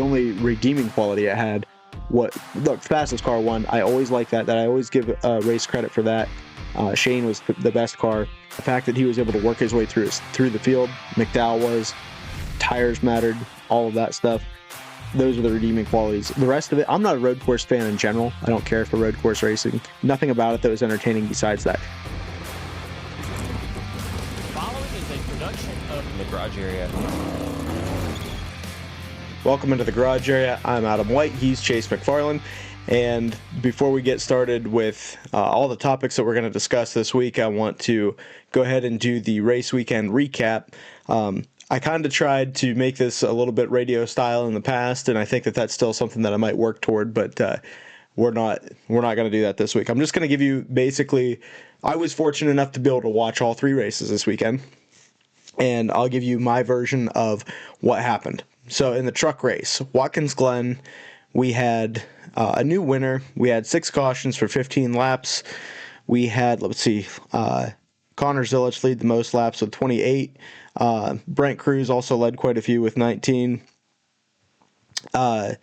only redeeming quality it had. Look, fastest car won. I always like that. I always give race credit for that. Shane was the best car. The fact that he was able to work his way through the field, McDowell was, tires mattered, all of that stuff. Those are the redeeming qualities. The rest of it, I'm not a road course fan in general. I don't care for road course racing. Nothing about it that was entertaining besides that. Following is a production of the Garage Area. Welcome into the Garage Area. I'm Adam White. He's Chase McFarland. And before we get started with all the topics that we're going to discuss this week, I want to go ahead and do the race weekend recap. I kind of tried to make this a little bit radio style in the past, and I think that that's still something that I might work toward, but we're not going to do that this week. I'm just going to give you basically, I was fortunate enough to be able to watch all three races this weekend, and I'll give you my version of what happened. So in the truck race, Watkins Glen, we had a new winner. We had 6 cautions for 15 laps. We had, Connor Zilic lead the most laps with 28. Brent Cruz also led quite a few with 19. And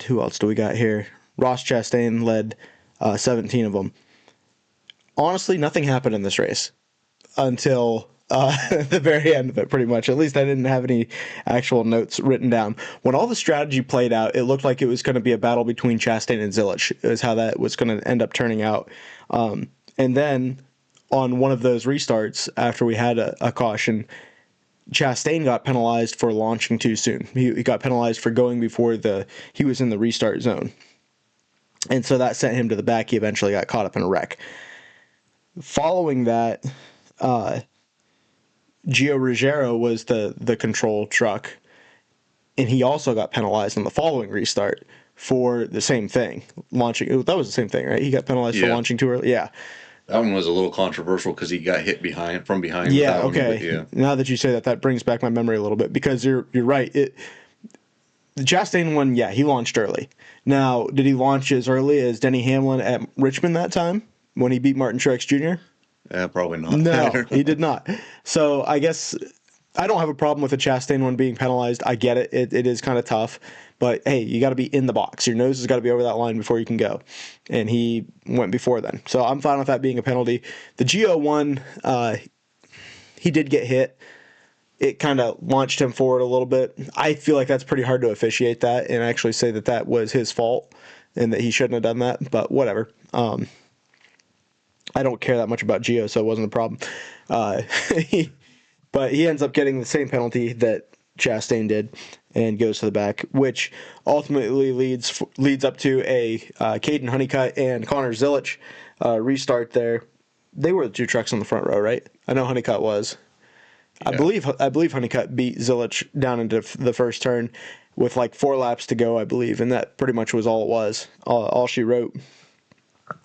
who else do we got here? Ross Chastain led 17 of them. Honestly, nothing happened in this race until the very end of it, pretty much. At least I didn't have any actual notes written down. When all the strategy played out, it looked like it was going to be a battle between Chastain and Zilic, is how that was going to end up turning out. And then on one of those restarts, after we had a caution, Chastain got penalized for launching too soon. He got penalized for going before he was in the restart zone. And so that sent him to the back. He eventually got caught up in a wreck. Following that, Gio Ruggiero was the control truck, and he also got penalized on the following restart for the same thing. Launching, that was the same thing, right? He got penalized for launching too early. Yeah. That one was a little controversial because he got hit from behind. Yeah, okay. One, now that you say that brings back my memory a little bit, because you're right. The Chastain one, yeah, he launched early. Now, did he launch as early as Denny Hamlin at Richmond that time when he beat Martin Truex Jr.? Yeah, probably not. No, he did not. So I guess I don't have a problem with the Chastain one being penalized. I get it. It is kind of tough. But, hey, you got to be in the box. Your nose has got to be over that line before you can go. And he went before then. So I'm fine with that being a penalty. The Gio one, he did get hit. It kind of launched him forward a little bit. I feel like that's pretty hard to officiate that and actually say that that was his fault and that he shouldn't have done that. But whatever. I don't care that much about Gio, so it wasn't a problem. But he ends up getting the same penalty that Chastain did and goes to the back, which ultimately leads up to a Caden Honeycutt and Connor Zilic restart there. They were the two trucks on the front row, right? I know Honeycutt was. Yeah. I believe Honeycutt beat Zilic down into the first turn with like 4 laps to go, I believe, and that pretty much was all it was, all she wrote.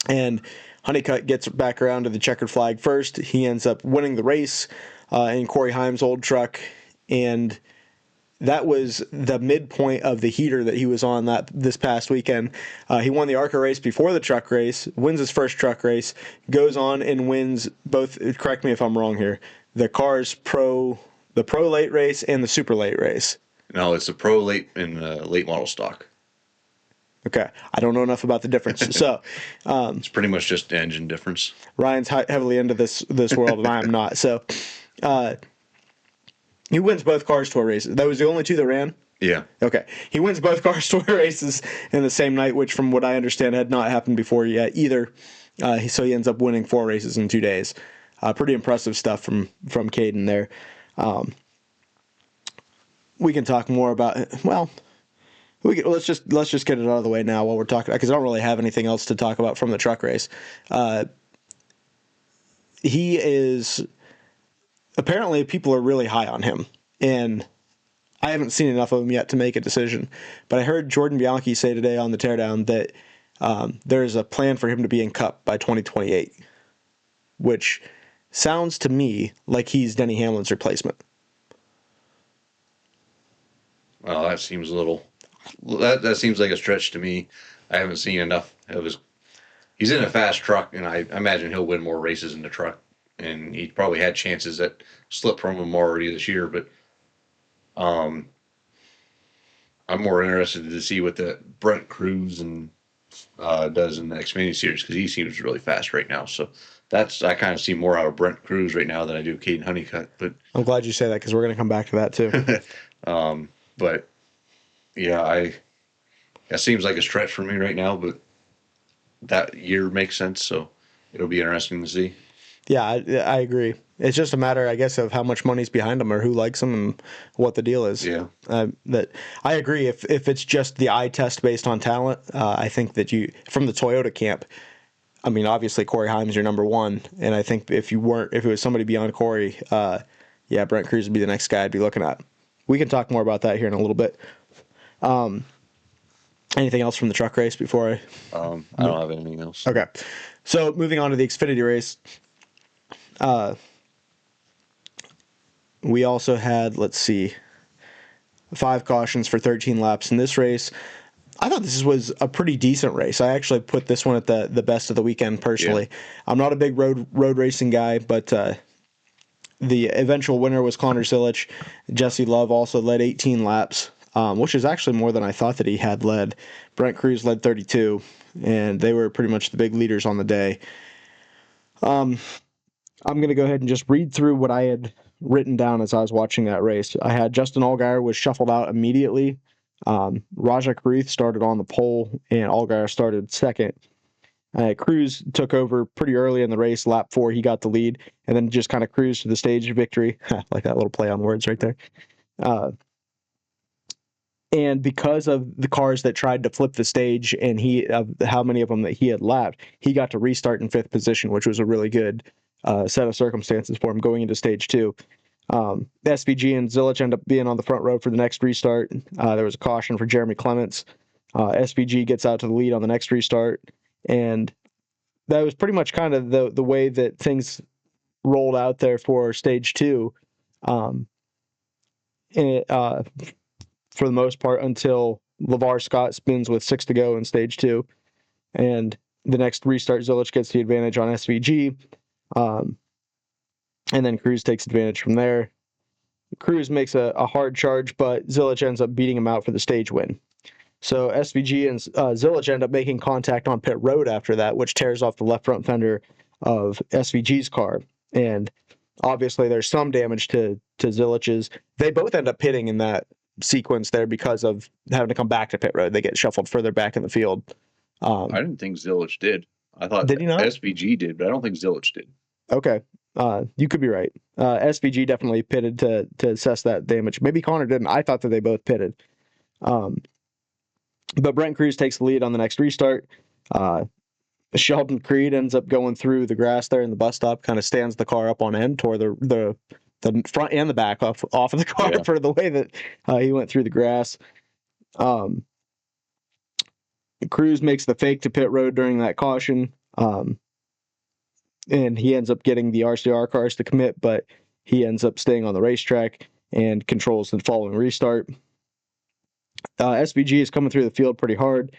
And Honeycutt gets back around to the checkered flag first. He ends up winning the race in Corey Haim's old truck, and that was the midpoint of the heater that he was on this past weekend. He won the ARCA race before the truck race, wins his first truck race, goes on and wins both, correct me if I'm wrong here, the Pro late race and the super late race. No, it's the Pro late and late model stock. Okay, I don't know enough about the difference. So it's pretty much just engine difference. Ryan's heavily into this world, and I am not. So he wins both Cars Tour races. That was the only 2 that ran? Yeah. Okay. He wins both Cars Tour races in the same night, which from what I understand had not happened before yet either. So he ends up winning 4 races in 2 days. Pretty impressive stuff from Caden there. We can talk more about it. Well, let's just get it out of the way now while we're talking, because I don't really have anything else to talk about from the truck race. He is... Apparently, people are really high on him, and I haven't seen enough of him yet to make a decision. But I heard Jordan Bianchi say today on the Teardown that there's a plan for him to be in Cup by 2028, which sounds to me like he's Denny Hamlin's replacement. Well, that seems a little... That seems like a stretch to me. I haven't seen enough of his... He's in a fast truck, and I imagine he'll win more races in the truck. And he probably had chances that slipped from him already this year, but I'm more interested to see what the Brent Cruz and does in the Xfinity series because he seems really fast right now. So I kind of see more out of Brent Cruz right now than I do Caden Honeycutt. But I'm glad you say that because we're going to come back to that too. but yeah, that seems like a stretch for me right now. But that year makes sense, so it'll be interesting to see. Yeah, I agree. It's just a matter, I guess, of how much money's behind them or who likes them and what the deal is. Yeah. That I agree. If it's just the eye test based on talent, I think that from the Toyota camp, I mean, obviously Corey Heim's your number one, and I think if it was somebody beyond Corey, Brent Cruz would be the next guy I'd be looking at. We can talk more about that here in a little bit. Anything else from the truck race before I don't have anything else. Okay. So moving on to the Xfinity race. We also had, 5 cautions for 13 laps in this race. I thought this was a pretty decent race. I actually put this one at the best of the weekend personally. Yeah. I'm not a big road racing guy, but the eventual winner was Connor Zilisch. Jesse Love also led 18 laps, which is actually more than I thought that he had led. Brent Cruz led 32, and they were pretty much the big leaders on the day. I'm going to go ahead and just read through what I had written down as I was watching that race. I had Justin Allgaier was shuffled out immediately. Rajah Caruth started on the pole, and Allgaier started second. Cruz took over pretty early in the race. Lap 4, he got the lead, and then just kind of cruised to the stage victory. Like that little play on words right there. And because of the cars that tried to flip the stage and how many of them that he had lapped, he got to restart in 5th position, which was a really good set of circumstances for him going into stage 2. SVG and Zilisch end up being on the front row for the next restart. There was a caution for Jeremy Clements. SVG gets out to the lead on the next restart. And that was pretty much kind of the way that things rolled out there for stage 2. For the most part, until LeVar Scott spins with 6 to go in stage 2. And the next restart, Zilisch gets the advantage on SVG. And then Cruz takes advantage from there. Cruz makes a hard charge, but Zilisch ends up beating him out for the stage win. So SVG and Zilisch end up making contact on pit road after that, which tears off the left front fender of SVG's car. And obviously there's some damage to Zilich's. They both end up pitting in that sequence there because of having to come back to pit road. They get shuffled further back in the field. I didn't think Zilisch did. I thought did he not? SVG did, but I don't think Zilisch did. Okay. You could be right. SVG definitely pitted to assess that damage. Maybe Connor didn't. I thought that they both pitted. But Brent Cruz takes the lead on the next restart. Sheldon Creed ends up going through the grass there in the bus stop, kind of stands the car up on end, tore the front and the back off of the car for the way that he went through the grass. Cruz makes the fake to pit road during that caution. And he ends up getting the RCR cars to commit, but he ends up staying on the racetrack and controls the following restart. SVG is coming through the field pretty hard.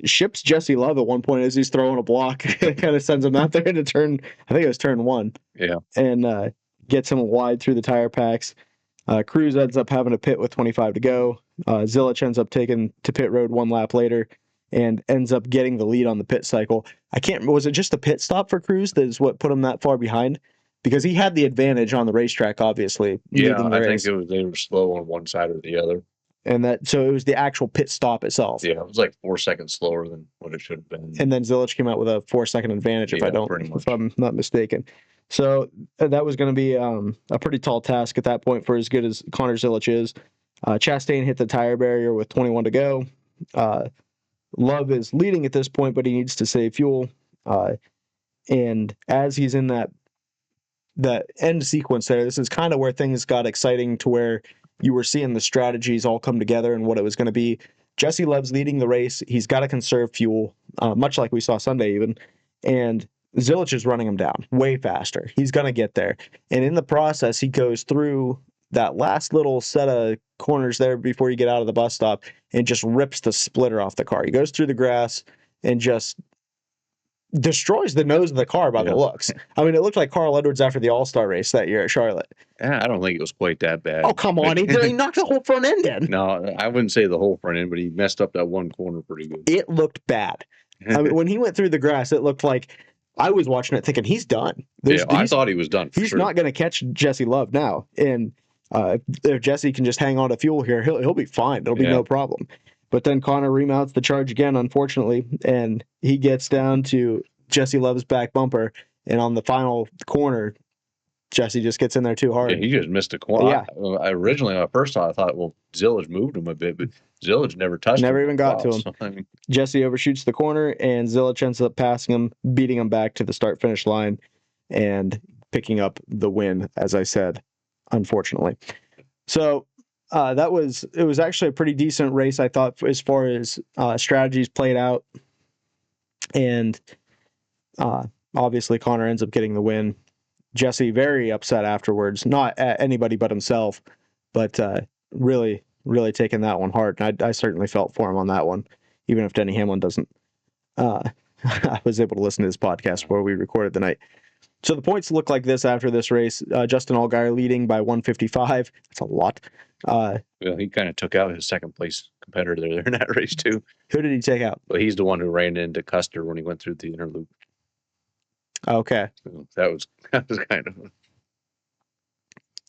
Ships Jesse Love at one point as he's throwing a block. Kind of sends him out there to turn, I think it was turn 1. Yeah. And gets him wide through the tire packs. Cruz ends up having to pit with 25 to go. Zilisch ends up taking to pit road 1 lap later and ends up getting the lead on the pit cycle. Was it just the pit stop for Cruz that is what put him that far behind? Because he had the advantage on the racetrack, obviously. Yeah, I think they were slow on one side or the other. And so it was the actual pit stop itself. Yeah, it was like 4 seconds slower than what it should have been. And then Zilisch came out with a 4-second advantage, if I'm not mistaken. So that was going to be a pretty tall task at that point for as good as Connor Zilisch is. Chastain hit the tire barrier with 21 to go. Love is leading at this point, but he needs to save fuel. And as he's in that end sequence there, this is kind of where things got exciting to where you were seeing the strategies all come together and what it was going to be. Jesse Love's leading the race. He's got to conserve fuel, much like we saw Sunday even. And Zilisch is running him down way faster. He's going to get there. And in the process, he goes through that last little set of corners there before you get out of the bus stop and just rips the splitter off the car. He goes through the grass and just destroys the nose of the car by the looks. I mean, it looked like Carl Edwards after the All-Star race that year at Charlotte. I don't think it was quite that bad. Oh, come on. He knocked the whole front end in. No, I wouldn't say the whole front end, but he messed up that one corner pretty good. It looked bad. I mean, when he went through the grass, it looked like I was watching it thinking he's done. I thought he was done. He's not going to catch Jesse Love now. And if Jesse can just hang on to fuel here, he'll be fine. It'll be no problem. But then Connor remounts the charge again, unfortunately, and he gets down to Jesse Love's back bumper. And on the final corner, Jesse just gets in there too hard. Yeah, he just missed a corner. Yeah. Originally, my first thought, I thought, well, Zillage moved him a bit, but Zillage never touched him. Never even got to him. So, I mean, Jesse overshoots the corner, and Zillage ends up passing him, beating him back to the start-finish line, and picking up the win, as I said, unfortunately. So it was actually a pretty decent race, I thought, as far as strategies played out. And obviously, Connor ends up getting the win. Jesse very upset afterwards, not at anybody but himself, but really, really taking that one hard. And I certainly felt for him on that one, even if Denny Hamlin doesn't. I was able to listen to his podcast where we recorded the night. So the points look like this after this race. Justin Allgaier leading by 155. That's a lot. well, he kind of took out his second place competitor there in that race too. Who did he take out? Well, he's the one who ran into Custer when he went through the inner loop. Okay. So that was kind of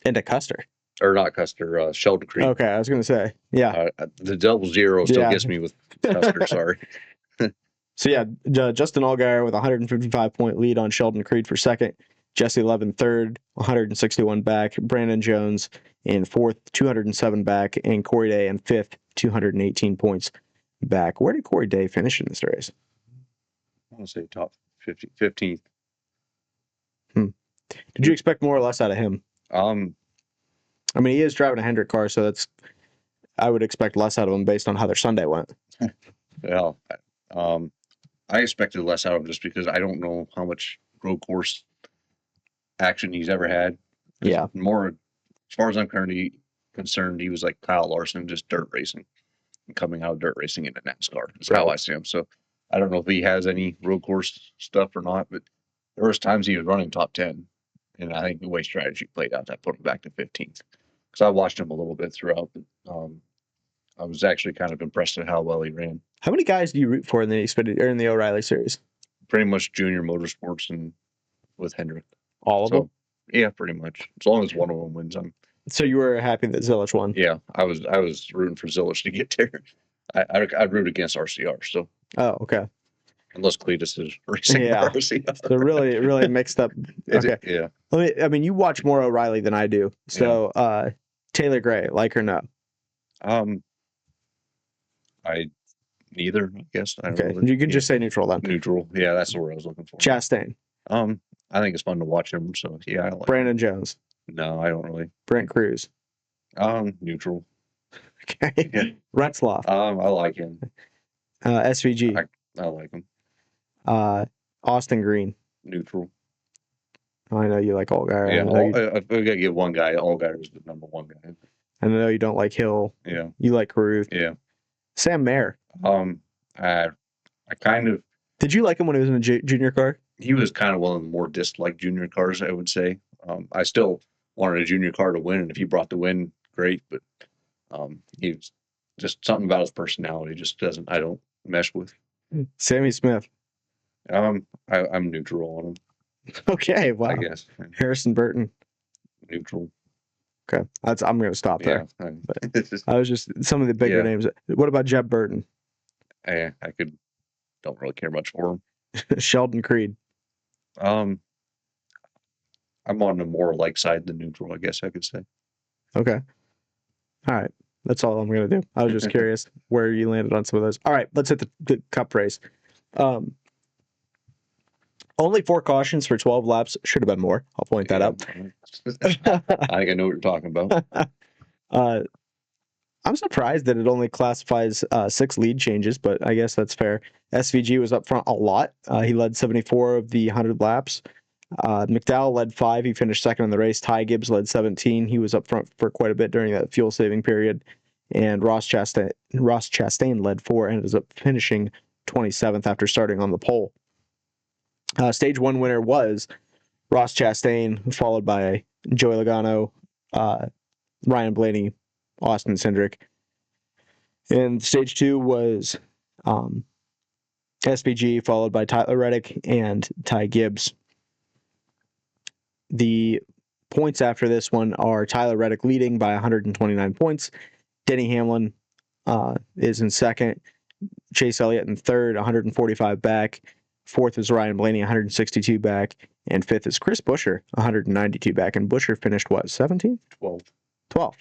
Into Custer. Or not Custer, Sheldon Creek. Okay, I was going to say. Yeah. The double zero still gets me with Custer, sorry. So yeah, Justin Allgaier with a 155-point lead on Sheldon Creed for second. Jesse Love in third, 161 back. Brandon Jones in fourth, 207 back. And Corey Day in fifth, 218 points back. Where did Corey Day finish in this race? I want to say top 50, 15th. Did you expect more or less out of him? I mean, he is driving a Hendrick car, so I would expect less out of him based on how their Sunday went. Well, I expected less out of him just because I don't know how much road course action he's ever had. Yeah. More, as far as I'm currently concerned, he was like Kyle Larson, just dirt racing and coming out of dirt racing into NASCAR. That's how I see him. So I don't know if he has any road course stuff or not, but there was times he was running top 10. And I think the way strategy played out, that put him back to 15th. Because I watched him a little bit throughout, but I was actually kind of impressed at how well he ran. How many guys do you root for in the O'Reilly series? Pretty much junior motorsports and with Hendrick. All of them? Yeah, pretty much. As long as one of them wins, So you were happy that Zillage won? Yeah, I was rooting for Zillage to get there. I'd root against RCR. So. Oh, okay. Unless Cletus is racing RCR. So really mixed up. Okay. Yeah. I mean, you watch more O'Reilly than I do. So Taylor Gray, like or no? Neither, I guess. I don't know. You can just say neutral then. Neutral. Yeah, that's the word I was looking for. Chastain. I think it's fun to watch him. So yeah, I like Brandon Jones. No, I don't really. Brent Cruz. Neutral. Okay. Yeah. Retzloff. I like him. SVG. I like him. Austin Green. Neutral. I know you like Allgaier. Yeah, I gotta get one guy. Allgaier is the number one guy. I know you don't like Hill. Yeah. You like Caruth. Yeah. Sam Mayer. I kind of. Did you like him when he was in a junior car? He was kind of one of the more disliked junior cars, I would say. I still wanted a junior car to win, and if he brought the win, great. But he was just something about his personality just I don't mesh with. Sammy Smith. I'm neutral on him. Okay, wow. I guess. Harrison Burton. Neutral. Okay, I'm going to stop there. Yeah, but I was just some of the bigger names. What about Jeb Burton? I don't really care much for him. Sheldon Creed. I'm on the more like side than neutral, I guess I could say. Okay. All right. That's all I'm going to do. I was just curious where you landed on some of those. All right, let's hit the cup race. Only 4 cautions for 12 laps. Should have been more. I'll point that out. I think I know what you're talking about. I'm surprised that it only classifies 6 lead changes, but I guess that's fair. SVG was up front a lot. He led 74 of the 100 laps. McDowell led 5. He finished second in the race. Ty Gibbs led 17. He was up front for quite a bit during that fuel saving period. And Ross Chastain led 4 and ended up finishing 27th after starting on the pole. Stage 1 winner was Ross Chastain, followed by Joey Logano, Ryan Blaney, Austin Cindric. And stage 2 was SVG, followed by Tyler Reddick and Ty Gibbs. The points after this one are Tyler Reddick leading by 129 points. Denny Hamlin is in second. Chase Elliott in third, 145 back. Fourth is Ryan Blaney, 162 back. And fifth is Chris Buescher, 192 back. And Buescher finished what, 17th? 12th.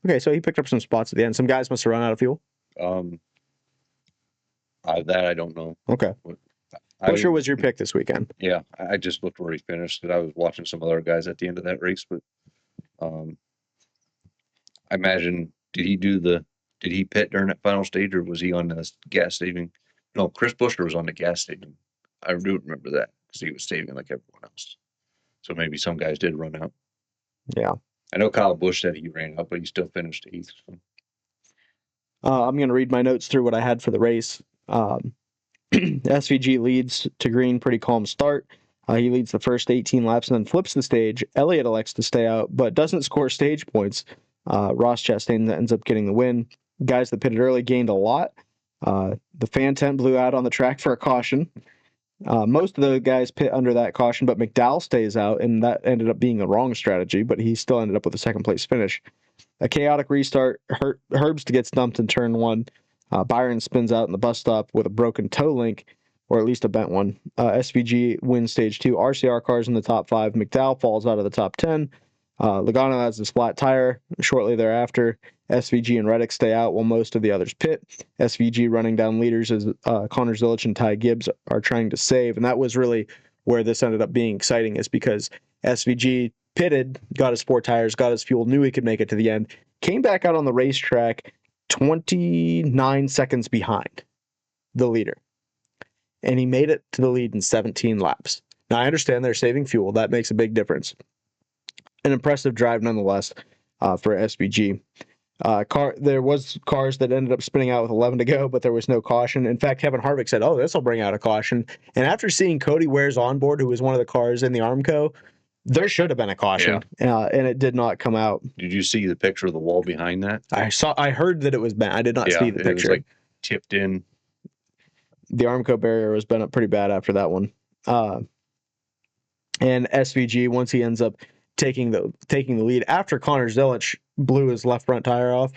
Okay, so he picked up some spots at the end. Some guys must have run out of fuel. That I don't know. Okay. Buescher was your pick this weekend. Yeah, I just looked where he finished because I was watching some other guys at the end of that race. But I imagine, did he pit during that final stage, or was he on the gas saving? No, Chris Buescher was on the gas saving. I do remember that because he was saving like everyone else. So maybe some guys did run out. Yeah. I know Kyle Busch said he ran out, but he still finished 8th. So. I'm going to read my notes through what I had for the race. SVG leads to green, pretty calm start. He leads the first 18 laps and then flips the stage. Elliott elects to stay out, but doesn't score stage points. Ross Chastain ends up getting the win. Guys that pitted early gained a lot. The fan tent blew out on the track for a caution. Most of the guys pit under that caution, but McDowell stays out, and that ended up being the wrong strategy, but he still ended up with a second place finish. A chaotic restart. Herbst gets dumped in turn 1. Byron spins out in the bus stop with a broken toe link, or at least a bent one. SVG wins stage 2. RCR cars in the top 5. McDowell falls out of the top 10. Logano has his flat tire shortly thereafter. SVG and Reddick stay out while most of the others pit. SVG running down leaders as Connor Zilisch and Ty Gibbs are trying to save. And that was really where this ended up being exciting, is because SVG pitted, got his 4 tires, got his fuel, knew he could make it to the end, came back out on the racetrack 29 seconds behind the leader. And he made it to the lead in 17 laps. Now, I understand they're saving fuel. That makes a big difference. An impressive drive nonetheless for SVG. There was cars that ended up spinning out with 11 to go, but there was no caution. In fact, Kevin Harvick said, this will bring out a caution. And after seeing Cody Ware's onboard, who was one of the cars in the Armco, there should have been a caution, and it did not come out. Did you see the picture of the wall behind that? I heard that it was bad. I did not see the picture. It was like tipped in. The Armco barrier was bent up pretty bad after that one. And SVG, once he ends up taking the lead after Connor Zilisch blew his right front tire off,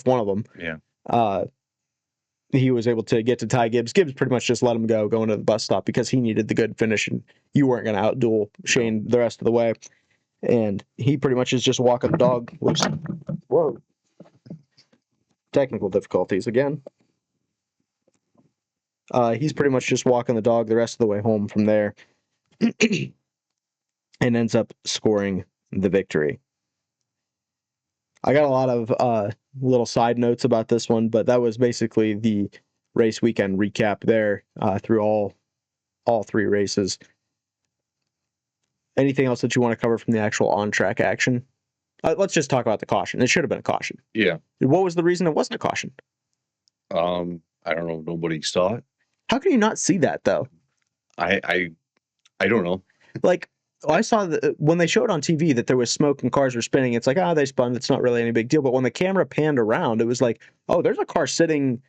one of them. Yeah. He was able to get to Ty Gibbs. Gibbs pretty much just let him go going to the bus stop because he needed the good finish, and you weren't going to outduel Shane the rest of the way. And he pretty much is just walking the dog loose. Whoa. Technical difficulties again. He's pretty much just walking the dog the rest of the way home from there and ends up scoring the victory. I got a lot of little side notes about this one, but that was basically the race weekend recap there through all 3 races. Anything else that you want to cover from the actual on-track action? Let's just talk about the caution. It should have been a caution. Yeah. What was the reason it wasn't a caution? I don't know. Nobody saw it. How can you not see that, though? I don't know. Like, I saw that when they showed on TV that there was smoke and cars were spinning. It's like, they spun. It's not really any big deal. But when the camera panned around, it was like, there's a car sitting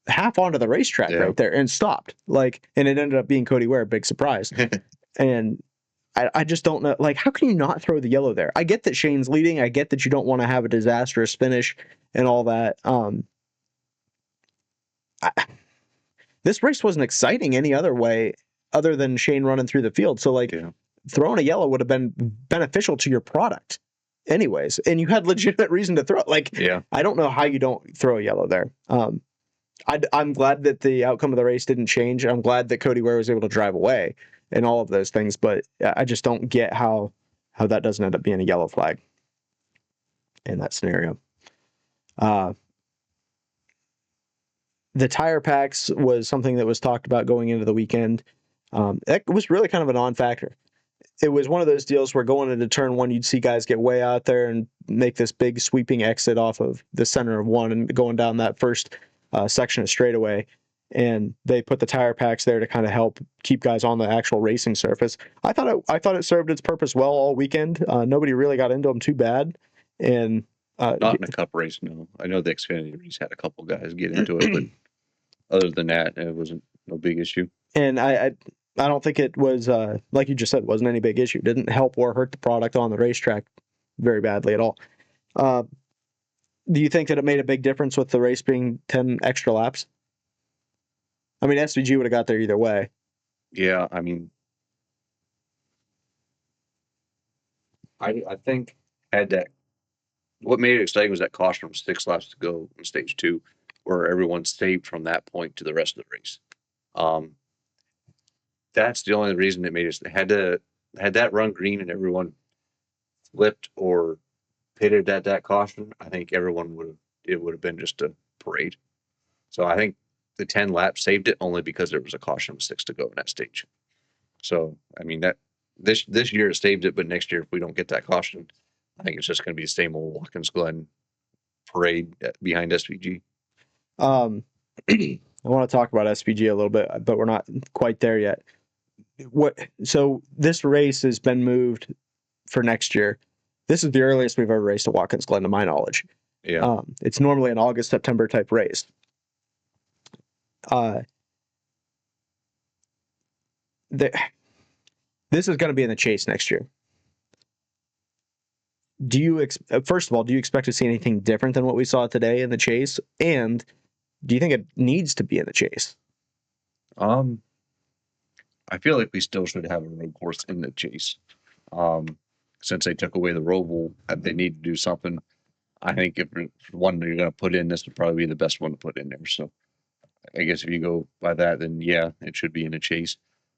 half onto the racetrack right there and stopped. And it ended up being Cody Ware, big surprise. And I just don't know. How can you not throw the yellow there? I get that Shane's leading. I get that you don't want to have a disastrous finish and all that. This race wasn't exciting any other way other than Shane running through the field. So, throwing a yellow would have been beneficial to your product anyways. And you had legitimate reason to throw it. I don't know how you don't throw a yellow there. I'm glad that the outcome of the race didn't change. I'm glad that Cody Ware was able to drive away and all of those things, but I just don't get how that doesn't end up being a yellow flag in that scenario. The tire packs was something that was talked about going into the weekend. It was really kind of a non-factor. It was one of those deals where going into turn 1, you'd see guys get way out there and make this big sweeping exit off of the center of 1 and going down that first section of straightaway. and they put the tire packs there to kind of help keep guys on the actual racing surface. I thought it served its purpose well all weekend. Nobody really got into them too bad, and Not in a cup race, no. I know the Xfinity race had a couple guys get into it, but other than that, it wasn't no big issue. And I don't think it was like you just said, wasn't any big issue. It didn't help or hurt the product on the racetrack very badly at all. Do you think that it made a big difference with the race being 10 extra laps? I mean, SVG would have got there either way. Yeah, I mean, I think had that. What made it exciting was that caution from 6 laps to go in stage 2, where everyone stayed from that point to the rest of the race. That's the only reason it made it. Had that run green and everyone flipped or pitted at that caution, I think it would have been just a parade. So I think the 10 laps saved it only because there was a caution with 6 to go in that stage. So I mean that this year it saved it, but next year if we don't get that caution, I think it's just going to be the same old Watkins Glen parade behind SVG. I want to talk about SVG a little bit, but we're not quite there yet. So this race has been moved for next year. This is the earliest we've ever raced at Watkins Glen, to my knowledge. Yeah. It's normally an August, September type race. This is going to be in the Chase next year. First of all, do you expect to see anything different than what we saw today in the Chase? And do you think it needs to be in the Chase? I feel like we still should have a road course in the Chase. Since they took away the Roval, they need to do something. I think if one they're going to put in, this would probably be the best one to put in there. So I guess if you go by that, then yeah, it should be in a Chase.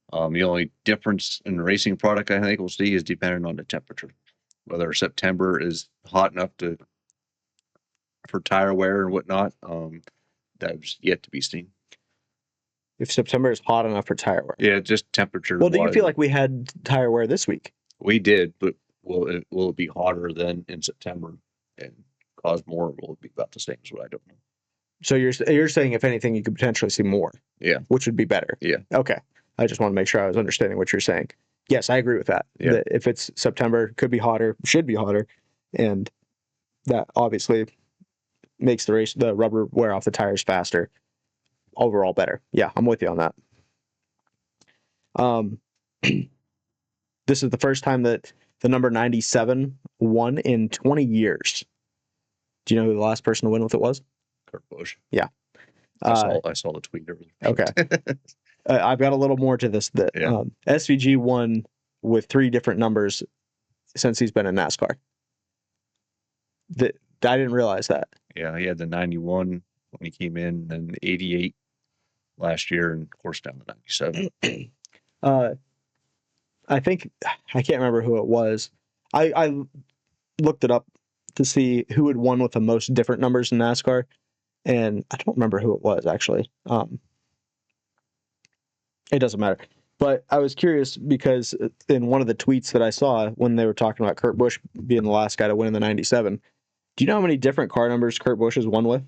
The only difference in the racing product I think we'll see is dependent on the temperature. Whether September is hot enough for tire wear and whatnot, that's yet to be seen. If September is hot enough for tire wear. Yeah, just temperature. Well, do you feel like we had tire wear this week? We did, but will it be hotter than in September and cause more? Or will it be about the same? Is what I don't know. So you're saying if anything, you could potentially see more. Yeah, which would be better. Yeah. Okay. I just want to make sure I was understanding what you're saying. Yes, I agree with that. Yeah. That if it's September, could be hotter, should be hotter, and that obviously makes the rubber wear off the tires faster. Overall better. Yeah, I'm with you on that. This is the first time that the number 97 won in 20 years. Do you know who the last person to win with it was? Kurt Busch. Yeah. I saw the tweet earlier. Okay. I've got a little more to this. SVG won with 3 different numbers since he's been in NASCAR. I didn't realize that. Yeah, he had the 91 when he came in, and the 88 last year, and of course down to 97. I think I can't remember who it was. I looked it up to see who had won with the most different numbers in NASCAR, and I don't remember who it was actually. It doesn't matter. But I was curious because in one of the tweets that I saw when they were talking about Kurt Busch being the last guy to win in the 97, do you know how many different car numbers Kurt Busch has won with?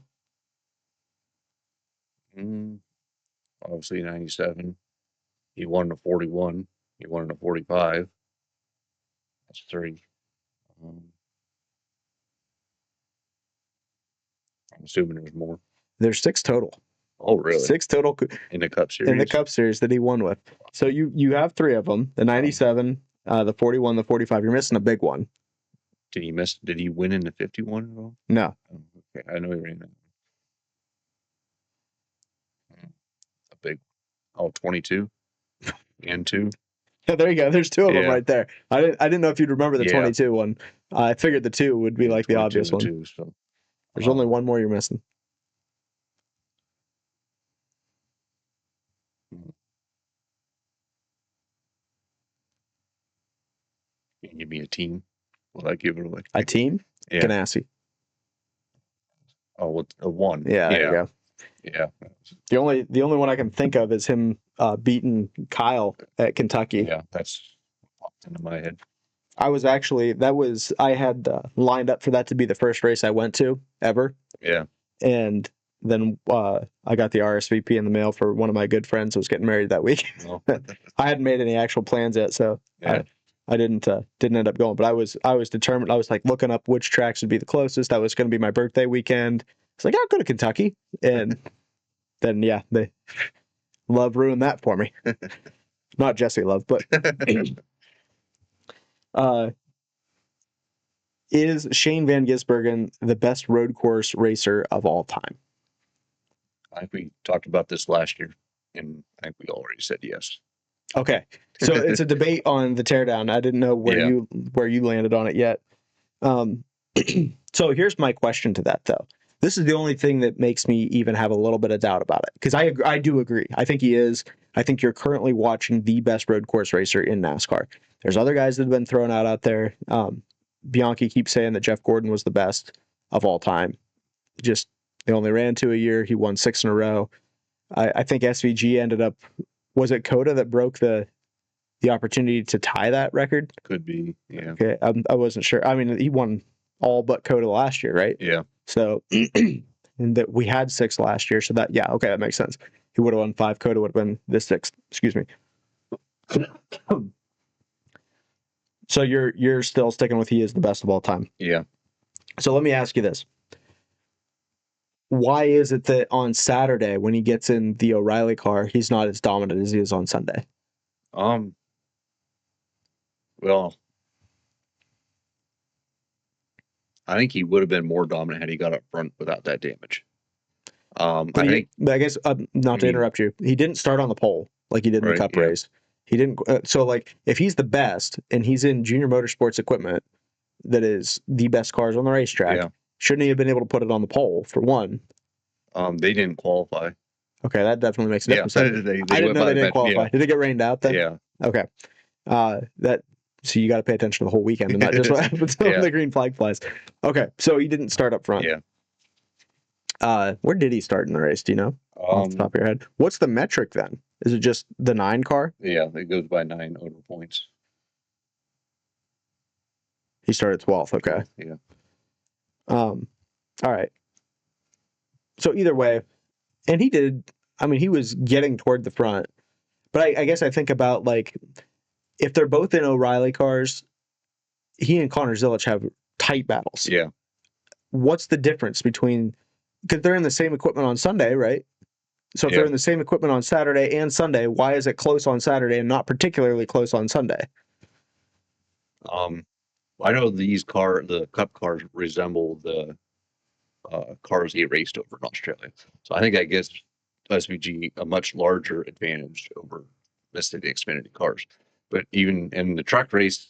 Obviously 97. He won the 41. He won the 45. That's 3. I'm assuming there's more. There's 6 total. Oh, really? 6 total in the Cup Series. In the Cup Series that he won with. So you have 3 of them: the 97, the 41, the 45. You're missing a big one. Did he win in the 51 at all? No. Oh, okay, I know he ran that. A big, 22 and 2. Yeah, there you go. There's 2 of them right there. I didn't know if you'd remember the 22 one. I figured the 2 would be like the obvious one. 2, so. There's only one more you're missing. Can you give me a team? Will I give it away? A team? Yeah. Ganassi. Oh, well, a 1. Yeah, there you go. Yeah. The only one I can think of is him beating Kyle at Kentucky. Yeah, that's popped into my head. I had lined up for that to be the first race I went to ever. Yeah. And then I got the RSVP in the mail for one of my good friends who was getting married that week. Well, I hadn't made any actual plans yet, so yeah. I didn't end up going. But I was determined. I was like looking up which tracks would be the closest. That was going to be my birthday weekend. It's like, I'll go to Kentucky, and then yeah, they Love ruined that for me. Not Jesse Love, but is Shane Van Gisbergen the best road course racer of all time? I think we talked about this last year, and I think we already said yes. Okay, so it's a debate on the teardown. I didn't know where you landed on it yet. So here's my question to that, though. This is the only thing that makes me even have a little bit of doubt about it, because I do agree. I think he is. I think you're currently watching the best road course racer in NASCAR. There's other guys that have been thrown out there. Bianchi keeps saying that Jeff Gordon was the best of all time. Just they only ran 2 a year. He won 6 in a row. I think SVG ended up. Was it Coda that broke the opportunity to tie that record? Could be, yeah. Okay, I wasn't sure. I mean, he won all but Coda last year, right? Yeah. So, and that we had 6 last year, so that okay, that makes sense. He would have won 5. Coda would have been the 6th. Excuse me. So you're still sticking with he is the best of all time. Yeah. So let me ask you this. Why is it that on Saturday, when he gets in the O'Reilly car, he's not as dominant as he is on Sunday? Well, I think he would have been more dominant had he got up front without that damage. I guess not to interrupt you, he didn't start on the pole like he did in the Cup race. He didn't. So like, if he's the best and he's in Junior Motorsports equipment that is the best cars on the racetrack, shouldn't he have been able to put it on the pole for one? They didn't qualify. Okay, that definitely makes a difference. They I didn't know they didn't qualify. Yeah. Did it get rained out then? Yeah. Okay. So you got to pay attention to the whole weekend and not just what happens when the green flag flies. Okay, so he didn't start up front. Yeah. Where did he start in the race? Do you know? Off the top of your head. What's the metric then? Is it just the 9 car? Yeah, it goes by 9 owner points. He started 12th. Okay. Yeah. All right. So either way, and he did. I mean, he was getting toward the front, but I guess I think about like if they're both in O'Reilly cars, he and Connor Zilisch have tight battles. Yeah. What's the difference between? Because they're in the same equipment on Sunday, right? So if they're in the same equipment on Saturday and Sunday, why is it close on Saturday and not particularly close on Sunday? I know the Cup cars resemble the cars he raced over in Australia. So I think that gives SVG a much larger advantage over, let's say, the Xfinity cars. But even in the truck race,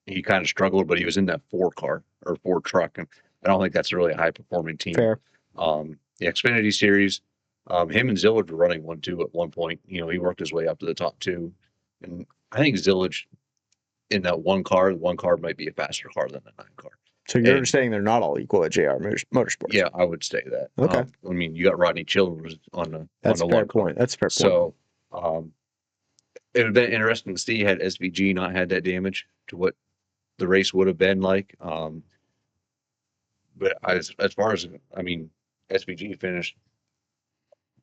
he kind of struggled, but he was in that 4 truck, and I don't think that's a really high performing team. Fair. The Xfinity series, him and Zillage were running 1-2 at one point. You know, he worked his way up to the top 2, and I think Zillage in that one car might be a faster car than the 9 car. So you're saying they're not all equal at JR Motorsports? Yeah, I would say that. Okay. I mean, you got Rodney Childers on the That's on a the fair one point. That's a fair point. So it would have been interesting to see had SVG not had that damage to what the race would have been like. But as far as, I mean, SVG finished,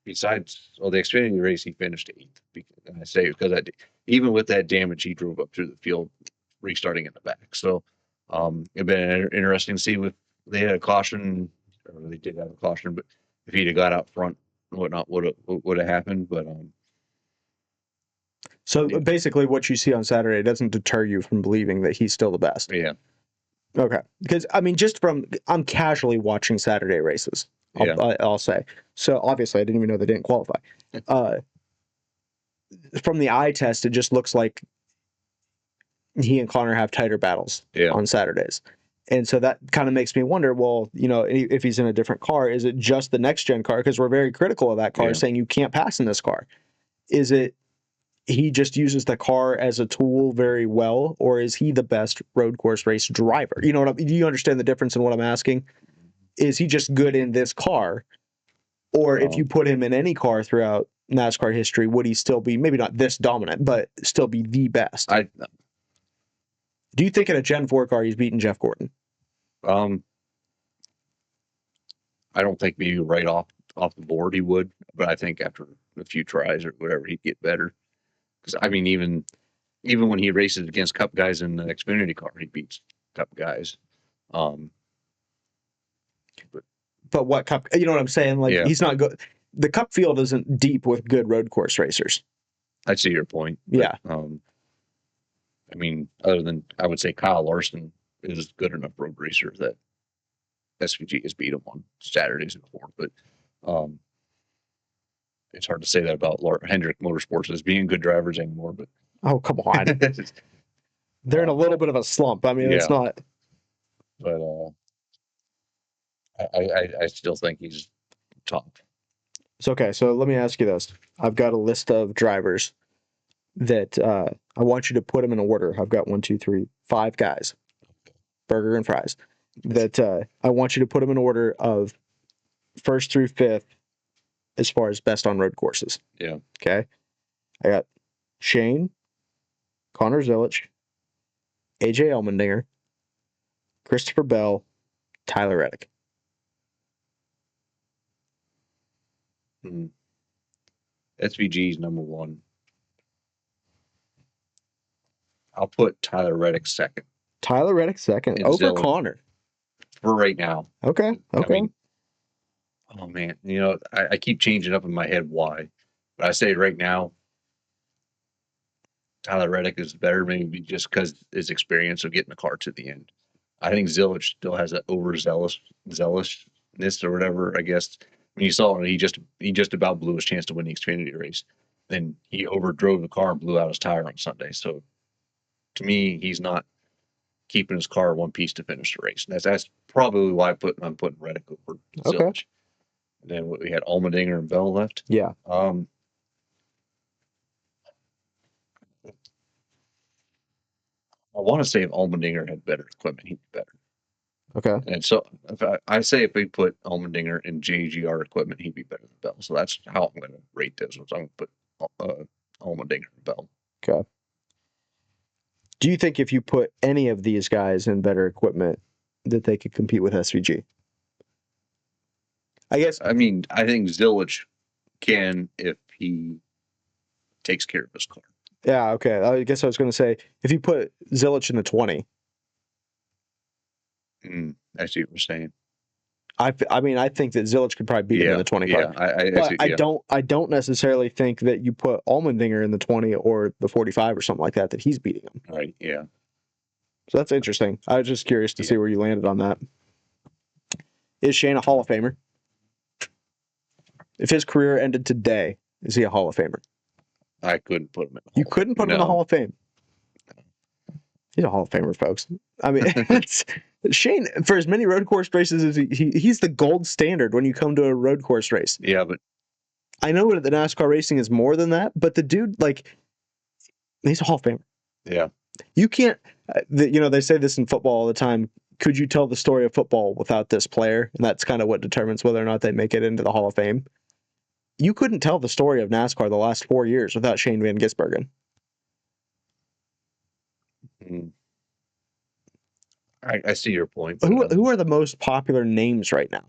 besides the Xfinity race, he finished 8th. And I say because even with that damage, he drove up through the field, restarting in the back. So it'd been interesting to see if they had a caution, or they did have a caution, but if he'd have got out front and whatnot, would have happened. But so basically, what you see on Saturday doesn't deter you from believing that he's still the best. Yeah. Okay. Because I mean, I'm casually watching Saturday races. I'll say. So obviously, I didn't even know they didn't qualify. From the eye test, it just looks like he and Connor have tighter battles on Saturdays. And so that kind of makes me wonder, well, you know, if he's in a different car, is it just the next gen car? Because we're very critical of that car, saying you can't pass in this car. Is it he just uses the car as a tool very well, or is he the best road course race driver? You know do you understand the difference in what I'm asking? Is he just good in this car? Or if you put him in any car throughout NASCAR history, would he still be, maybe not this dominant, but still be the best? Do you think in a Gen 4 car he's beaten Jeff Gordon? I I don't think maybe right off the board he would, but I think after a few tries or whatever, he'd get better. Because I mean, even when he races against Cup guys in the Xfinity car, he beats Cup guys. But what Cup? You know what I'm saying? Like, Yeah. he's not good. The Cup field isn't deep with good road course racers. I see your point. But, Yeah. I mean, other than I would say Kyle Larson is good enough road racer that SVG has beat him on Saturdays before, but it's hard to say that about Hendrick Motorsports as being good drivers anymore. But Oh, come on. They're in a little bit of a slump. I mean, it's not. But I still think he's top. It's okay. So let me ask you this. I've got a list of drivers that I want you to put them in order. I've got 1, 2, 3, 5 guys, burger and fries, that I want you to put them in order of first through fifth as far as best on road courses. Yeah. Okay. I got Shane, Connor Zilich, AJ Allmendinger, Christopher Bell, Tyler Reddick. SVG's number 1. I'll put Tyler Reddick second. Tyler Reddick second over Zilich. Connor. For right now. Okay. I mean, oh man, I keep changing up in my head why, but I say right now, Tyler Reddick is better, maybe just because his experience of getting the car to the end. I think Zilich still has that zealousness or whatever. I guess when you saw it, he just about blew his chance to win the Xfinity race. Then he overdrove the car and blew out his tire on Sunday. So to me, he's not keeping his car one piece to finish the race. And that's probably why I'm putting Reddick over Zilich. Okay. And then we had Allmendinger and Bell left. Yeah. I want to say if Allmendinger had better equipment, he'd be better. Okay. And so I say if we put Allmendinger in JGR equipment, he'd be better than Bell. So that's how I'm going to rate this. I'm going to put Allmendinger and Bell. Okay. Do you think if you put any of these guys in better equipment that they could compete with SVG? I think Zilich can if he takes care of his car. Yeah, okay. I guess I was going to say, if you put Zilich in the 20. I see what you're saying. I think that Zilich could probably beat him in the 25. Yeah, I don't necessarily think that you put Allmendinger in the 20 or the 45 or something like that he's beating him. Right, yeah. So that's interesting. I was just curious to see where you landed on that. Is Shane a Hall of Famer? If his career ended today, is he a Hall of Famer? I couldn't put him in the Hall. You couldn't put him in the Hall of Fame? He's a Hall of Famer, folks. I mean, Shane, for as many road course races as he's the gold standard when you come to a road course race. Yeah, but I know that the NASCAR racing is more than that, but the dude, he's a Hall of Famer. Yeah. You can't, they say this in football all the time. Could you tell the story of football without this player? And that's kind of what determines whether or not they make it into the Hall of Fame. You couldn't tell the story of NASCAR the last 4 years without Shane Van Gisbergen. I see your point. Who are the most popular names right now?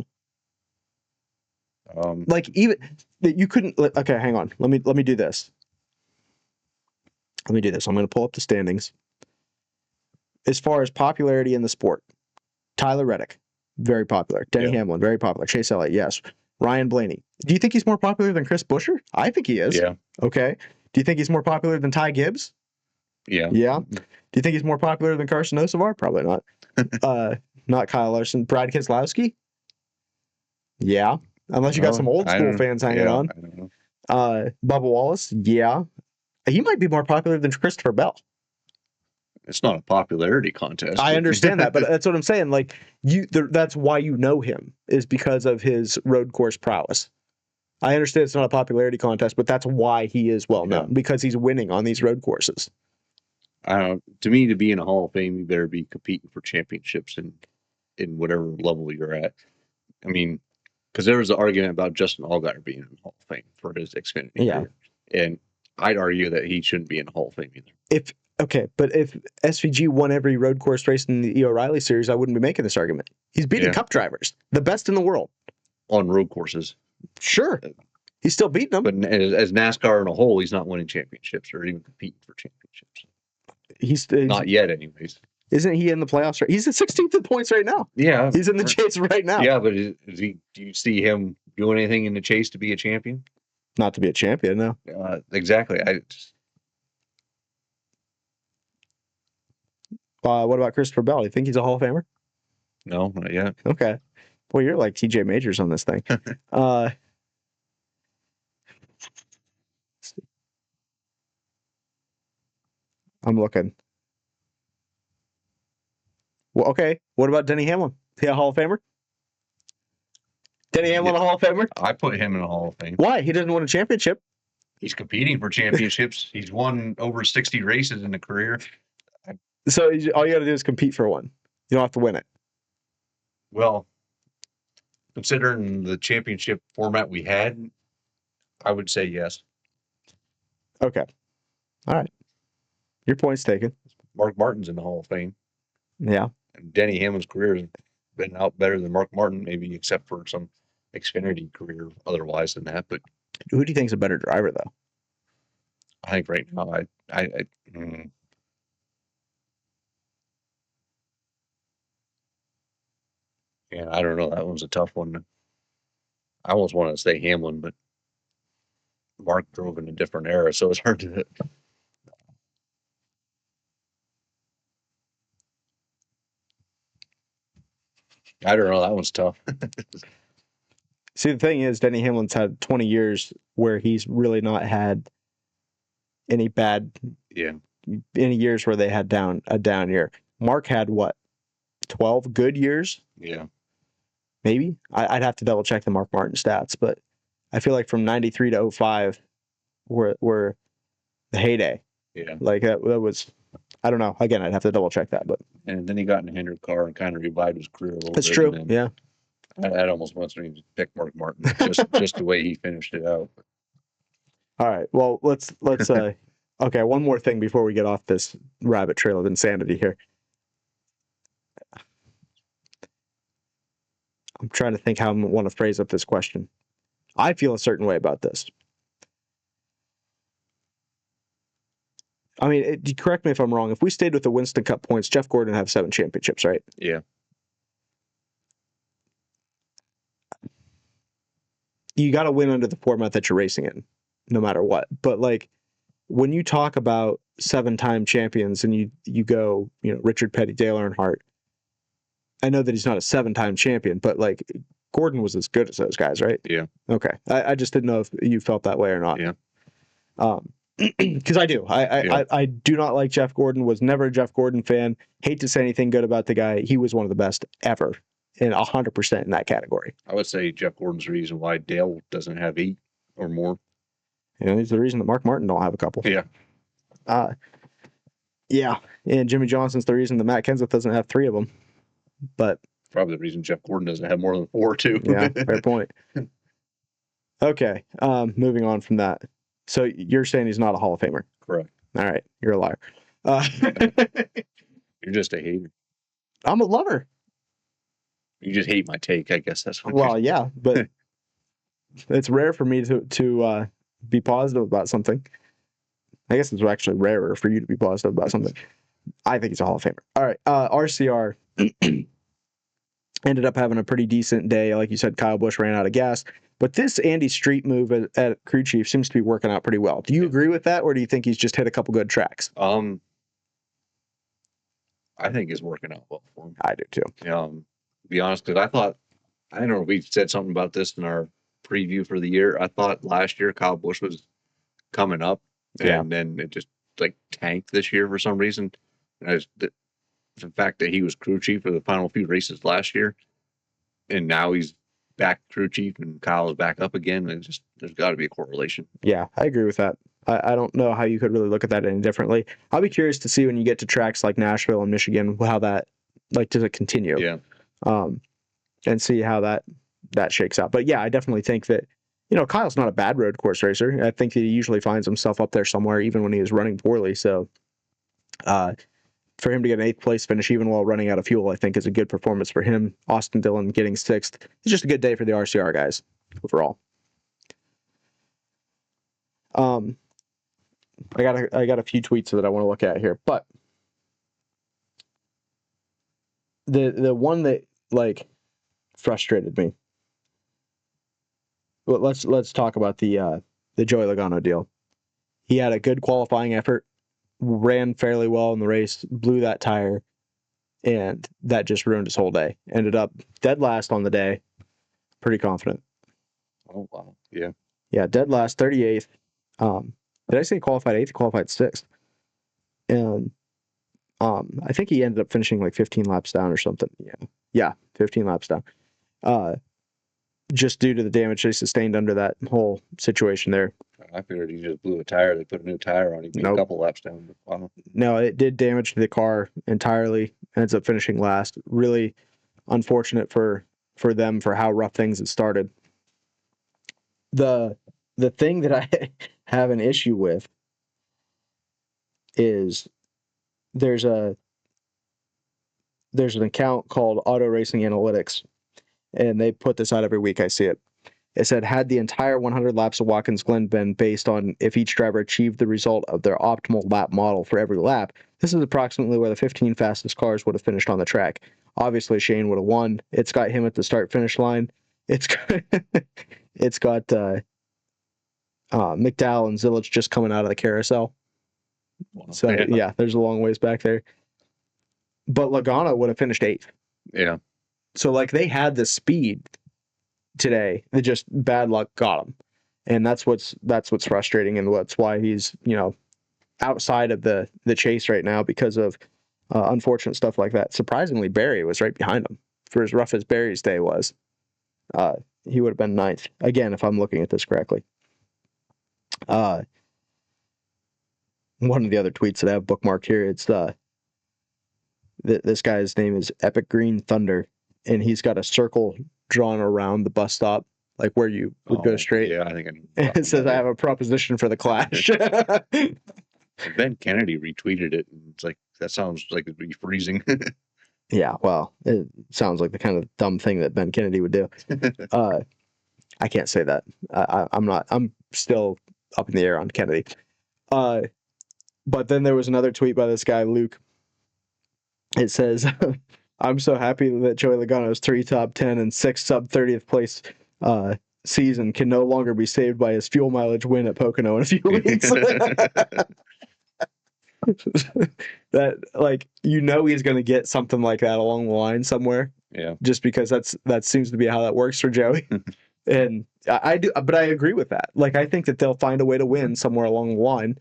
Even that you couldn't. Okay, hang on. Let me do this. I'm going to pull up the standings. As far as popularity in the sport, Tyler Reddick, very popular. Denny Hamlin, very popular. Chase Elliott, yes. Ryan Blaney. Do you think he's more popular than Chris Buescher? I think he is. Yeah. Okay. Do you think he's more popular than Ty Gibbs? Yeah. Yeah. Do you think he's more popular than Carson Osevar? Probably not. Not Kyle Larson. Brad Keselowski? Yeah. Unless you got some old school fans hanging on. I don't know. Bubba Wallace? Yeah. He might be more popular than Christopher Bell. It's not a popularity contest. I understand that, but that's what I'm saying. That's why you know him, is because of his road course prowess. I understand it's not a popularity contest, but that's why he is well known, because he's winning on these road courses. To me, to be in a Hall of Fame, you better be competing for championships in whatever level you're at. I mean, because there was an argument about Justin Allgaier being in the Hall of Fame for his Xfinity career. And I'd argue that he shouldn't be in the Hall of Fame either. But if SVG won every road course race in the E. O'Reilly series, I wouldn't be making this argument. He's beating Cup drivers, the best in the world. on road courses. Sure. He's still beating them. But as NASCAR in a whole, he's not winning championships or even competing for championships. He's Not yet, anyways. Isn't he in the playoffs? Right? He's at 16th in points right now. Yeah. He's in the chase right now. Yeah, but is he? Do you see him doing anything in the chase to be a champion? Not to be a champion, no. Exactly. What about Christopher Bell? You think he's a Hall of Famer? No, not yet. Okay. Boy, you're like TJ Majors on this thing. I'm looking. Well, okay. What about Denny Hamlin? Is he a Hall of Famer? Denny Hamlin a Hall of Famer? I put him in a Hall of Fame. Why? He doesn't win a championship. He's competing for championships. He's won over 60 races in a career. So all you got to do is compete for one. You don't have to win it. Well, considering the championship format we had, I would say yes. Okay. All right. Your point's taken. Mark Martin's in the Hall of Fame. Yeah. And Denny Hamlin's career has been out better than Mark Martin, maybe except for some Xfinity career otherwise than that. But who do you think's a better driver, though? I think right now, yeah, I don't know. That one's a tough one. I almost want to say Hamlin, but Mark drove in a different era, so it's hard to. I don't know. That one's tough. See, the thing is, Denny Hamlin's had 20 years where he's really not had any bad, any years where they had a down year. Mark had what, 12 good years? Yeah. Maybe? I'd have to double check the Mark Martin stats, but I feel like from 93 to 05 were the heyday. Yeah. Like that was, I don't know. Again, I'd have to double check that, but. And then he got in a Hendrick car and kind of revived his career a little bit. That's true. Yeah. I'd almost want to pick Mark Martin just the way he finished it out. All right. Well, let's okay, one more thing before we get off this rabbit trail of insanity here. I'm trying to think how I want to phrase up this question. I feel a certain way about this. I mean, correct me if I'm wrong. If we stayed with the Winston Cup points, Jeff Gordon would have 7 championships, right? Yeah. You got to win under the format that you're racing in, no matter what. But like, when you talk about 7-time champions and you go, Richard Petty, Dale Earnhardt, I know that he's not a 7-time champion, but like Gordon was as good as those guys, right? Yeah. Okay. I just didn't know if you felt that way or not. Yeah. Because I do. I do not like Jeff Gordon, was never a Jeff Gordon fan. Hate to say anything good about the guy. He was one of the best ever, and 100% in that category. I would say Jeff Gordon's the reason why Dale doesn't have 8 or more. He's the reason that Mark Martin don't have a couple. Yeah. Yeah. And Jimmy Johnson's the reason that Matt Kenseth doesn't have 3 of them. But probably the reason Jeff Gordon doesn't have more than 4 too. Yeah, fair point. Okay. Moving on from that. So you're saying he's not a Hall of Famer? Correct. All right. You're a liar. You're just a hater. I'm a lover. You just hate my take, I guess that's what. Well, yeah, but it's rare for me to be positive about something. I guess it's actually rarer for you to be positive about something. I think he's a Hall of Famer. All right. RCR ended up having a pretty decent day. Like you said, Kyle Busch ran out of gas. But this Andy Street move at crew chief seems to be working out pretty well. Do you agree with that, or do you think he's just hit a couple good tracks? I think it's working out well for him. I do too. To be honest, because I don't know, we said something about this in our preview for the year. I thought last year Kyle Busch was coming up, and then it just like tanked this year for some reason. And the fact that he was crew chief for the final few races last year, and now he's back crew chief and Kyle is back up again, and there's got to be a correlation. Yeah, I agree with that. I don't know how you could really look at that any differently. I'll be curious to see when you get to tracks like Nashville and Michigan how that, like, does it continue? Yeah. And see how that shakes out. But yeah, I definitely think that, Kyle's not a bad road course racer. I think that he usually finds himself up there somewhere, even when he is running poorly. So, for him to get an 8th place finish even while running out of fuel, I think is a good performance for him. Austin Dillon getting 6th. It's just a good day for the RCR guys overall. I got a few tweets that I want to look at here, but the one that like frustrated me. Well, let's talk about the Joey Logano deal. He had a good qualifying effort, ran fairly well in the race, blew that tire, and that just ruined his whole day. Ended up dead last on the day. Pretty confident. Oh wow, yeah, dead last, 38th. Did I say qualified 8th? Qualified 6th. And I think he ended up finishing like 15 laps down or something. Yeah, 15 laps down. Just due to the damage they sustained under that whole situation there. I figured he just blew a tire. They put a new tire on him. Nope. A couple laps down. Wow. No, it did damage to the car entirely. Ends up finishing last. Really unfortunate for them for how rough things had started. The thing that I have an issue with is there's an account called Auto Racing Analytics, and they put this out every week. I see it. It said, had the entire 100 laps of Watkins Glen been based on if each driver achieved the result of their optimal lap model for every lap, this is approximately where the 15 fastest cars would have finished on the track. Obviously, Shane would have won. It's got him at the start-finish line. It's got McDowell and Zilich just coming out of the carousel. So, yeah, there's a long ways back there. But Logano would have finished 8th. Yeah. So, like, they had the speed today. They just bad luck got him. And that's what's frustrating, and that's why he's, outside of the chase right now because of unfortunate stuff like that. Surprisingly, Barry was right behind him. For as rough as Barry's day was, he would have been 9th. Again, if I'm looking at this correctly. One of the other tweets that I have bookmarked here, it's this guy's name is Epic Green Thunder, and he's got a circle drawn around the bus stop, like where you would go straight. Yeah, I think it says, I have a proposition for the Clash. Ben Kennedy retweeted it, and it's like, that sounds like it'd be freezing. Yeah, well, it sounds like the kind of dumb thing that Ben Kennedy would do. I can't say that. I'm still up in the air on Kennedy. But then there was another tweet by this guy, Luke. It says, I'm so happy that Joey Logano's 3 top 10 and 6 sub 30th place season can no longer be saved by his fuel mileage win at Pocono in a few weeks. That, like, he's going to get something like that along the line somewhere. Yeah. Just because that seems to be how that works for Joey. And I do, but I agree with that. Like, I think that they'll find a way to win somewhere along the line.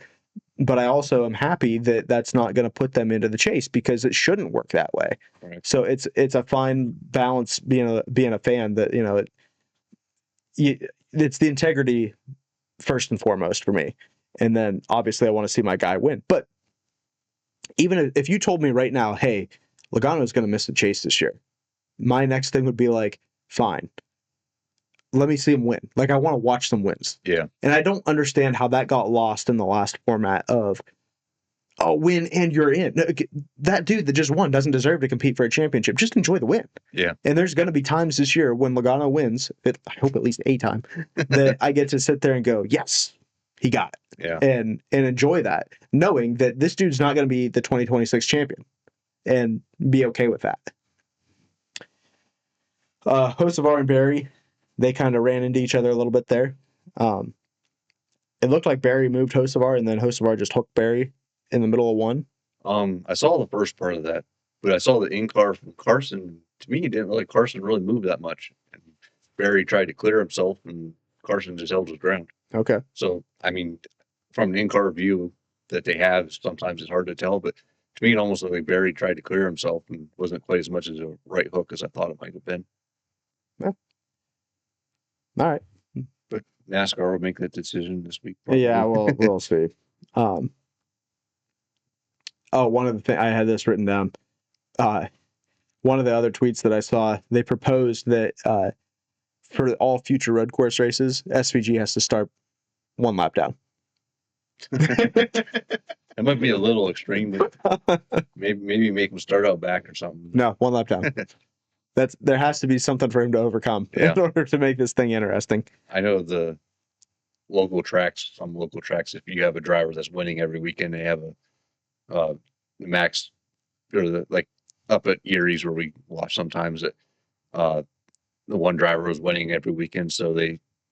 But I also am happy that that's not going to put them into the chase, because it shouldn't work that way. Right. So it's a fine balance being a fan that, it's the integrity first and foremost for me. And then obviously I want to see my guy win. But even if you told me right now, hey, Logano is going to miss the chase this year, my next thing would be like, fine, let me see him win. Like, I want to watch some wins. Yeah. And I don't understand how that got lost in the last format of, oh, win and you're in. No, that dude that just won doesn't deserve to compete for a championship. Just enjoy the win. Yeah. And there's going to be times this year when Logano wins, I hope at least a time, that I get to sit there and go, yes, he got it. Yeah. And enjoy that, knowing that this dude's not going to be the 2026 champion, and be okay with that. Hocevar and Barry, they kind of ran into each other a little bit there. It looked like Barry moved Hocevar, and then Hocevar just hooked Barry in the middle of one. I saw the first part of that, but I saw the in-car from Carson. To me, Carson really moved that much. And Barry tried to clear himself, and Carson just held his ground. Okay. So, I mean, from an in-car view that they have, sometimes it's hard to tell, but to me, it almost looked like Barry tried to clear himself and wasn't quite as much as a right hook as I thought it might have been. Yeah. All right. But NASCAR will make that decision this week. Probably. Yeah, we'll see. One of the things, I had this written down. One of the other tweets that I saw, they proposed that for all future road course races, SVG has to start 1 lap down. That might be a little extreme, but maybe make him start out back or something. No, one lap down. There has to be something for him to overcome in order to make this thing interesting. I know some local tracks, if you have a driver that's winning every weekend, they have a max, or like up at Erie's where we watch sometimes that the one driver was winning every weekend, so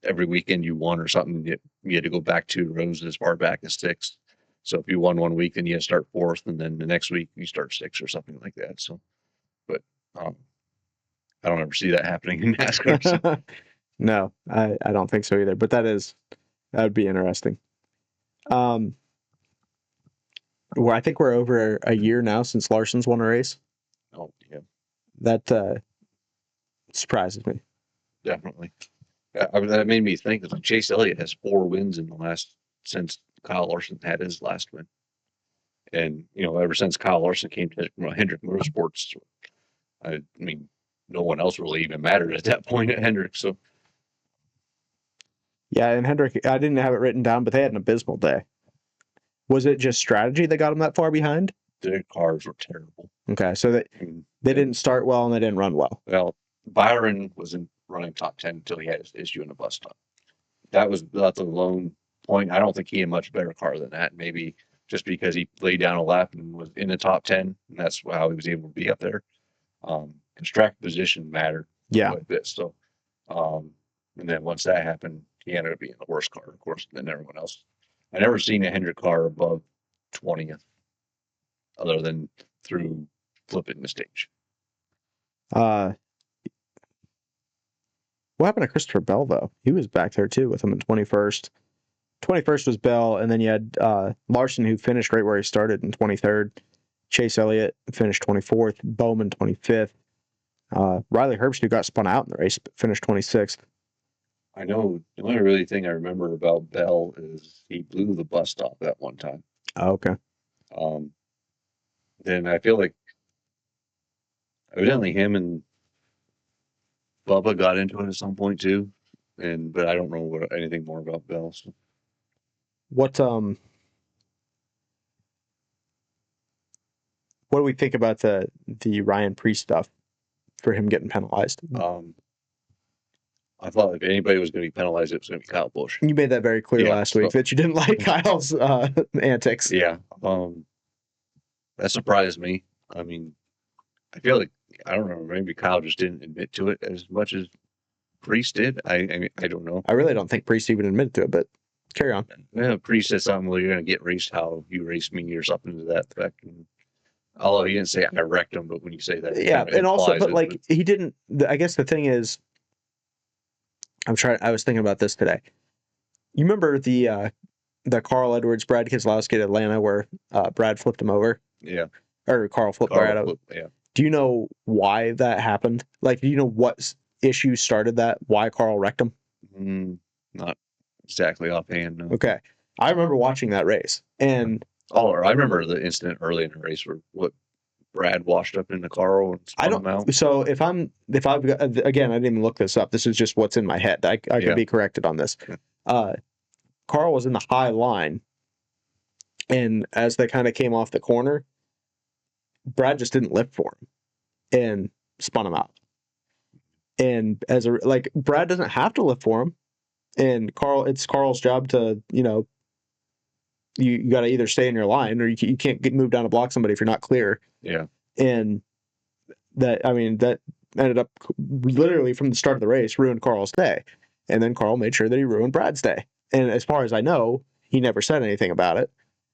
every weekend you won or something, you had to go back 2 rows as far back as 6. So if you won one week, then you had to start 4th, and then the next week you start 6th or something like that. So, but I don't ever see that happening in NASCAR. So. No, I don't think so either. But that would be interesting. Well, I think we're over a year now since Larson's won a race. Oh yeah, that surprises me. Definitely. That made me think that Chase Elliott has 4 wins since Kyle Larson had his last win, and ever since Kyle Larson came to Hendrick Motorsports, I mean, no one else really even mattered at that point at Hendrick. So yeah, and Hendrick, I didn't have it written down, but they had an abysmal day. Was it just strategy that got them that far behind? Their cars were terrible. Okay, so they didn't start well and they didn't run well. Well, Byron wasn't running top 10 until he had his issue in the bus stop. That's the lone point. I don't think he had a much better car than that. Maybe just because he laid down a lap and was in the top 10, and that's how he was able to be up there. Because track position mattered quite a bit. So, and then once that happened, he ended up being the worst car, of course, than everyone else. I never seen a Hendrick car above 20th, other than through flipping the stage. What happened to Christopher Bell, though? He was back there, too, with him in 21st. 21st was Bell, and then you had Larson, who finished right where he started in 23rd. Chase Elliott finished 24th. Bowman, 25th. Riley Herbst, who got spun out in the race, finished 26th. I know the only really thing I remember about Bell is he blew the bus stop that one time. Oh, okay. Then I feel like evidently him and Bubba got into it at some point too, but I don't know anything more about Bell. So. What do we think about the Ryan Preece stuff for him getting penalized? I thought if anybody was going to be penalized, it was going to be Kyle Busch. You made that very clear last week that you didn't like Kyle's antics. Yeah. That surprised me. I mean, I feel like, I don't know, maybe Kyle just didn't admit to it as much as Preece did. I don't know. I really don't think Preece even admitted to it, but carry on. Yeah, Preece said something, well, you're going to get raced how you raced me or something to that effect. And, although he didn't say I wrecked him, but when you say that, yeah, and also, but like he didn't. I guess the thing is, I was thinking about this today. You remember the Carl Edwards Brad Keselowski at Atlanta where Brad flipped him over? Yeah. Or Carl flipped Brad over. Yeah. Do you know why that happened? Like, do you know what issue started that? Why Carl wrecked him? Not exactly offhand. No. Okay, I remember watching that race, and I remember the incident early in the race where Brad washed up into Carl and spun him out. So if I've got, again, I didn't even look this up. This is just what's in my head. I could be corrected on this. Carl was in the high line, and as they kind of came off the corner, Brad just didn't lift for him and spun him out. And Brad doesn't have to lift for him, and it's Carl's job to, you got to either stay in your line or you can't move down to block somebody if you're not clear. Yeah. And that ended up literally from the start of the race ruined Carl's day. And then Carl made sure that he ruined Brad's day. And as far as I know, he never said anything about it.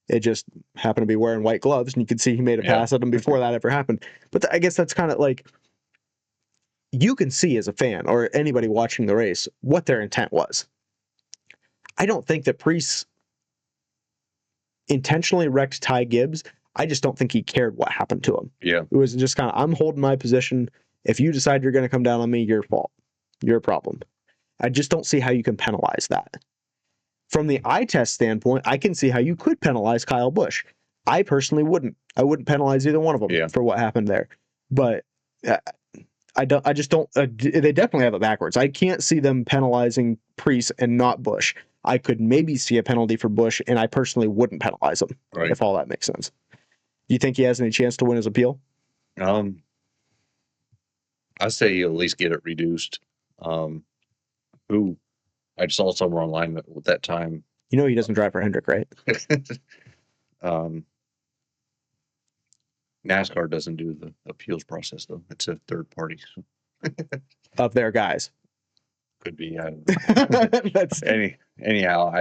It just happened to be wearing white gloves, and you could see he made a pass at him before that ever happened. But I guess that's kind of like, you can see as a fan or anybody watching the race what their intent was. I don't think that Preece intentionally wrecked Ty Gibbs. I just don't think he cared what happened to him. Yeah. It was just kind of, I'm holding my position. If you decide you're going to come down on me, your fault. Your problem. I just don't see how you can penalize that. From the eye test standpoint, I can see how you could penalize Kyle Busch. I personally wouldn't. I wouldn't penalize either one of them for what happened there. But I just don't. They definitely have it backwards. I can't see them penalizing Preece and not Busch. I could maybe see a penalty for Busch, and I personally wouldn't penalize him, Right. if all that makes sense. Do you think he has any chance to win his appeal? I say you at least get it reduced. Who I saw somewhere online that with that time. You know he doesn't drive for Hendrick, right? NASCAR doesn't do the appeals process though. It's a third party. So Of their guys. could be. I don't know. That's Anyhow,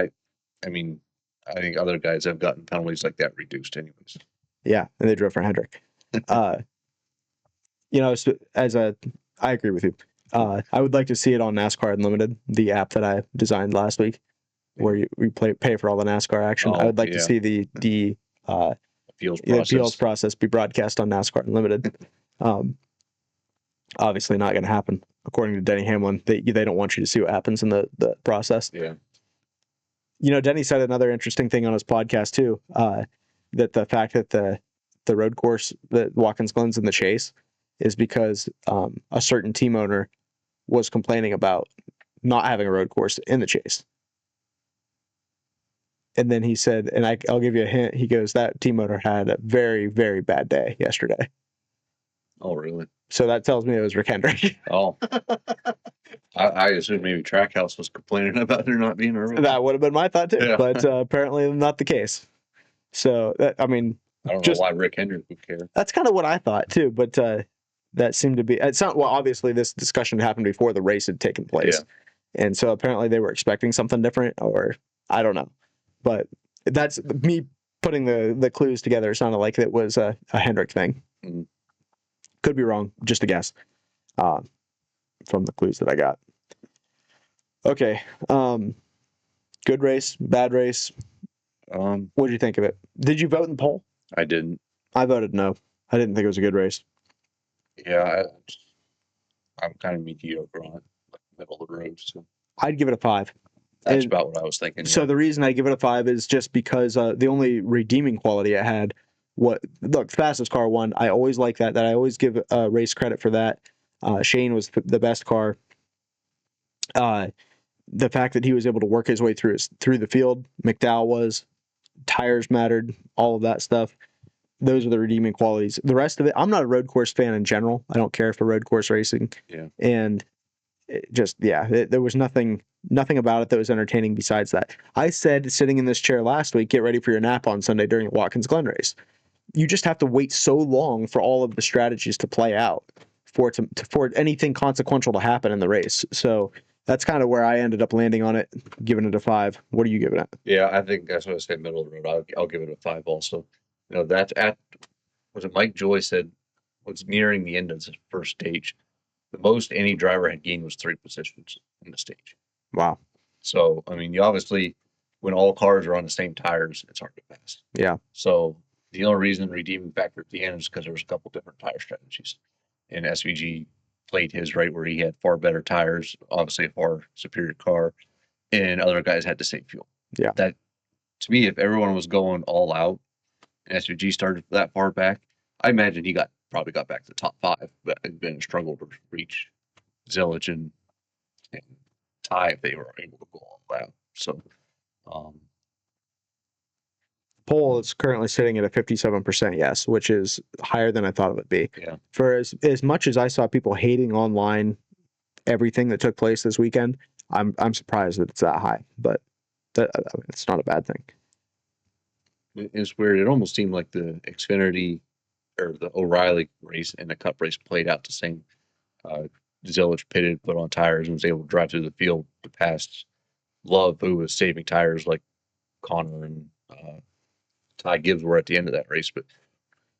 I mean, I think other guys have gotten penalties like that reduced anyways. yeah, and they drove for Hendrick. You know, I agree with you. I would like to see it on NASCAR Unlimited, the app that I designed last week, where we pay for all the NASCAR action. I would like to see the appeals process be broadcast on NASCAR Unlimited. Obviously not going to happen. According to Denny Hamlin, they don't want you to see what happens in the process. Yeah. You know, Denny said another interesting thing on his podcast too, that the fact that the road course that Watkins Glen's in the chase is because a certain team owner was complaining about not having a road course in the chase. And then he said, and I'll give you a hint, he goes, that team owner had a very, very bad day yesterday. Oh, really? So that tells me it was Rick Hendrick. Oh. I assumed maybe Trackhouse was complaining about there not being a road. That would have been my thought too, Yeah. but apparently not the case. So, I mean... I don't know why Rick Hendrick would care. That's kind of what I thought too, but that seemed to be... It's not, well, obviously this discussion happened before the race had taken place. Yeah. And so apparently they were expecting something different, or I don't know. But that's me putting the clues together. It sounded like it was a Hendrick thing. Mm. Could be wrong, just a guess from the clues that I got. Okay. Good race, bad race. What did you think of it? Did you vote in the poll? I didn't. I voted no. I didn't think it was a good race. Yeah, I'm kind of mediocre on it, like middle of the road. So I'd give it a 5. That's about what I was thinking. So the reason I give it a 5 is just because the only redeeming quality it had, fastest car won. I always like that. I always give race credit for that. Shane was the best car. The fact that he was able to work his way through the field, McDowell was, tires mattered, all of that stuff. Those are the redeeming qualities. The rest of it, I'm not a road course fan in general. I don't care for road course racing. Yeah. And there was nothing about it that was entertaining besides that. I said, sitting in this chair last week, get ready for your nap on Sunday during the Watkins Glen race. You just have to wait so long for all of the strategies to play out for anything consequential to happen in the race. So that's kind of where I ended up landing on it, giving it a 5. What are you giving it? Yeah, I think that's what I say, middle of the road. I'll give it a 5 also. You know, that's was it Mike Joy said was nearing the end of the first stage. The most any driver had gained was 3 positions in the stage. Wow. So, I mean, you obviously, when all cars are on the same tires, it's hard to pass. Yeah. So the only redeeming factor at the end is because there was a couple different tire strategies. And SVG played his right where he had far better tires, obviously a far superior car, and other guys had to save fuel. Yeah. That, to me, if everyone was going all out and SVG started that far back, I imagine he probably got back to the top 5, but it'd been a struggle to reach Zilich and Ty if they were able to go all out. So, poll is currently sitting at a 57% yes, which is higher than I thought it would be. Yeah. For as much as I saw people hating online everything that took place this weekend, I'm surprised that it's that high, but it's not a bad thing. It's weird. It almost seemed like the Xfinity or the O'Reilly race and the Cup race played out the same. Zilich pitted, put on tires, and was able to drive through the field to pass Love, who was saving tires like Connor and Ty Gibbs were at the end of that race. But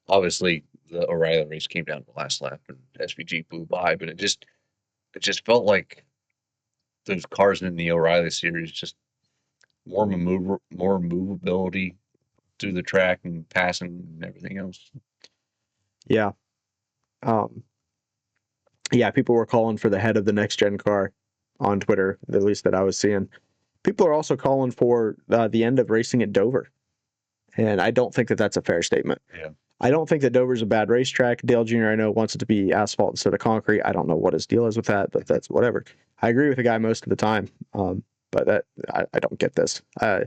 obviously, the O'Reilly race came down to the last lap, and SVG blew by. But it just felt like those cars in the O'Reilly series just more movability through the track and passing and everything else. Yeah. People were calling for the head of the next gen car on Twitter, at least that I was seeing. People are also calling for the end of racing at Dover. And I don't think that that's a fair statement. Yeah. I don't think that Dover's a bad racetrack. Dale Jr., I know, wants it to be asphalt instead of concrete. I don't know what his deal is with that, but that's whatever. I agree with the guy most of the time. but I don't get this. I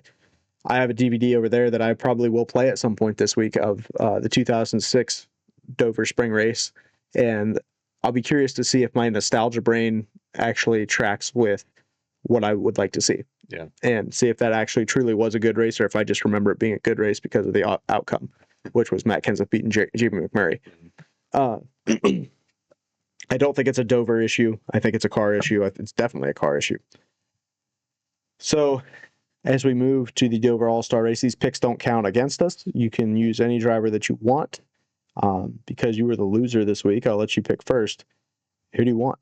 have a DVD over there that I probably will play at some point this week of the 2006 Dover Spring Race, and I'll be curious to see if my nostalgia brain actually tracks with what I would like to see. Yeah. And see if that actually truly was a good race, or if I just remember it being a good race because of the outcome, which was Matt Kenseth beating J.B. McMurray. I don't think it's a Dover issue. I think it's a car issue. It's definitely a car issue. So as we move to the Dover All-Star race, these picks don't count against us. You can use any driver that you want. Because you were the loser this week, I'll let you pick first. Who do you want?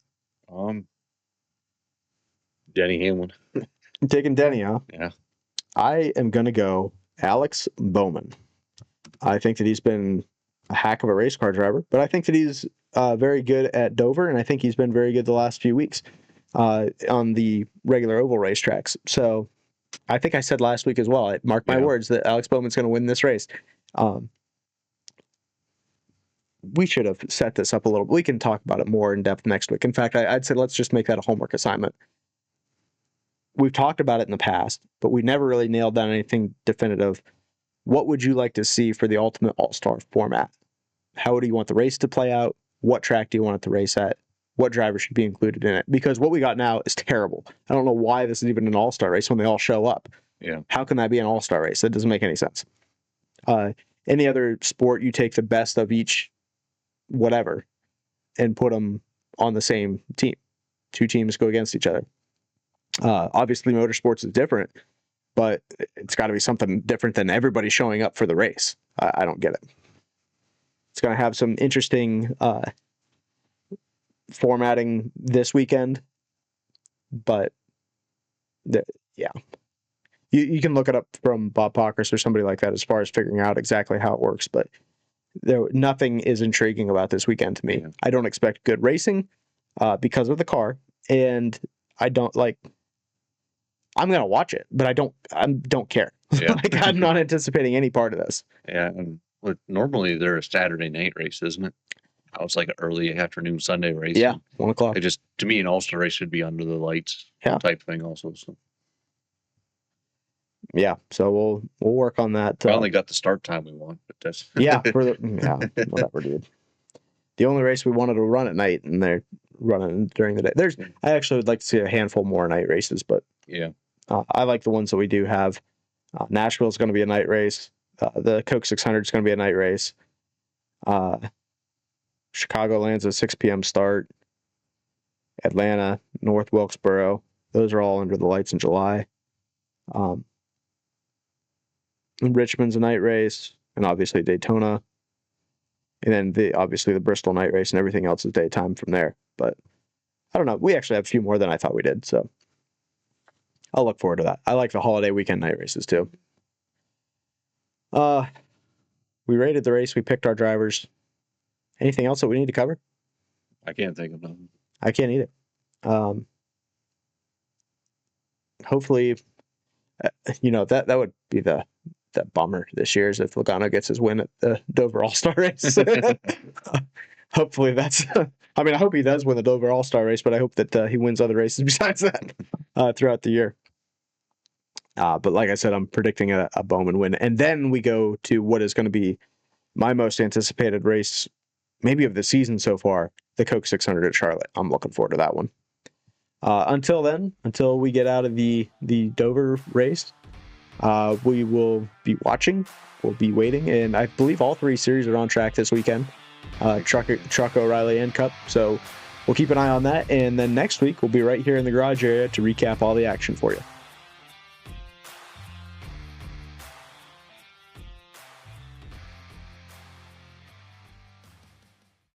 Denny Hamlin. I'm taking Denny, huh? Yeah. I am going to go Alex Bowman. I think that he's been a hack of a race car driver, but I think that he's very good at Dover, and I think he's been very good the last few weeks on the regular oval racetracks. So I think I said last week as well, I marked my words that Alex Bowman's going to win this race. We should have set this up a little. We can talk about it more in depth next week. In fact, I'd say let's just make that a homework assignment. We've talked about it in the past, but we never really nailed down anything definitive. What would you like to see for the ultimate all-star format? How do you want the race to play out? What track do you want it to race at? What driver should be included in it? Because what we got now is terrible. I don't know why this is even an all-star race when they all show up. Yeah. How can that be an all-star race? That doesn't make any sense. Any other sport, you take the best of each whatever and put them on the same team. Two teams go against each other. Obviously motorsports is different, but it's got to be something different than everybody showing up for the race. I don't get it. It's going to have some interesting formatting this weekend, but you can look it up from Bob Pockris or somebody like that as far as figuring out exactly how it works, but nothing is intriguing about this weekend to me. Yeah. I don't expect good racing because of the car, and I don't like. I'm gonna watch it, but I don't care. Yeah. Like I'm not anticipating any part of this. Yeah, and normally they're a Saturday night race, isn't it? I was like an early afternoon Sunday race. Yeah, 1 o'clock. It just, to me, an all-star race should be under the lights type thing also. So. Yeah, so we'll work on that. Finally got the start time we want, but that's whatever, dude. The only race we wanted to run at night, and they're running during the day. I actually would like to see a handful more night races, but I like the ones that we do have. Nashville's going to be a night race. The Coke 600 is going to be a night race. Chicagoland's a 6 p.m. start. Atlanta, North Wilkesboro, those are all under the lights in July. Richmond's a night race, and obviously Daytona. And then obviously the Bristol night race, and everything else is daytime from there. But I don't know. We actually have a few more than I thought we did, so I'll look forward to that. I like the holiday weekend night races too. We rated the race. We picked our drivers. Anything else that we need to cover? I can't think of nothing. I can't either. Hopefully, that would be the bummer this year is if Logano gets his win at the Dover All-Star race. Hopefully that's. I mean, I hope he does win the Dover All-Star race, but I hope that he wins other races besides that throughout the year. But like I said, I'm predicting a Bowman win, and then we go to what is going to be my most anticipated race, maybe of the season so far, the Coke 600 at Charlotte. I'm looking forward to that one. Until we get out of the Dover race, we will be we'll be waiting, and I believe all three series are on track this weekend, Truck, O'Reilly, and Cup. So we'll keep an eye on that, and then next week we'll be right here in the garage area to recap all the action for you.